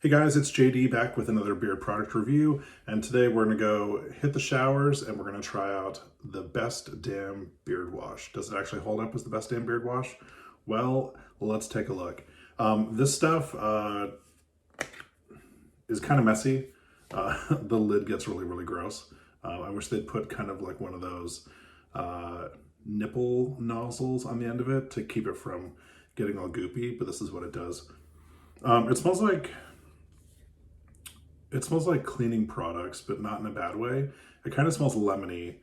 Hey guys, it's JD back with another beard product review, and today we're gonna go hit the showers and we're gonna try out the Best Damn Beard Wash. Does it actually hold up as the Best Damn Beard Wash? Well, let's take a look. This stuff is kind of messy. The lid gets really gross. I wish they'd put kind of like one of those nipple nozzles on the end of it to keep it from getting all goopy, but this is what it does. It smells like cleaning products, but not in a bad way. It kind of smells lemony.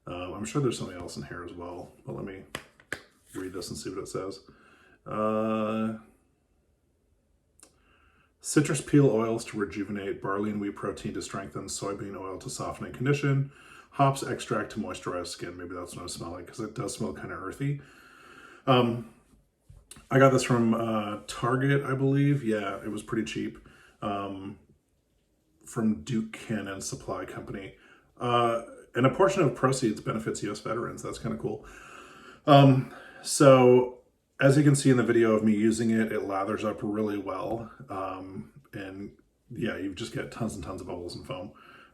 I'm sure there's something else in here as well, but let me read this and see what it says. Citrus peel oils to rejuvenate, barley and wheat protein to strengthen, soybean oil to soften and condition, hops extract to moisturize skin. Maybe that's what I smell like, because it does smell kind of earthy. I got this from Target, I believe. Yeah, it was pretty cheap. From Duke Cannon Supply Company. And a portion of proceeds benefits U.S. veterans. That's kind of cool. So as you can see in the video of me using it, it lathers up really well. And yeah, you just get tons and tons of bubbles and foam.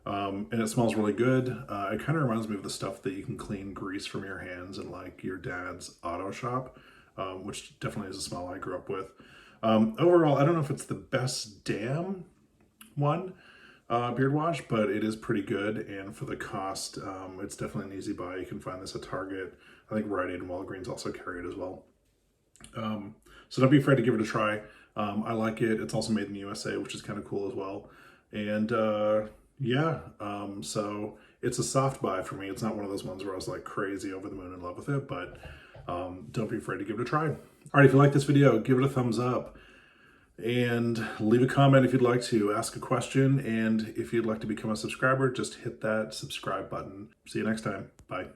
And it smells really good. It kind of reminds me of the stuff that you can clean grease from your hands in like your dad's auto shop, which definitely is a smell I grew up with. Overall, I don't know if it's the best damn one, beard wash, but it is pretty good, and for the cost, it's definitely an easy buy. You can find this at Target. I think Rite Aid and Walgreens also carry it as well. So don't be afraid to give it a try. I like it. It's also made in the USA, which is kind of cool as well. And yeah, so it's a soft buy for me. It's not one of those ones where I was like crazy over the moon in love with it, but don't be afraid to give it a try. All right, if you like this video, give it a thumbs up. And leave a comment if you'd like to, ask a question, and if you'd like to become a subscriber, just hit that subscribe button. See you next time. Bye.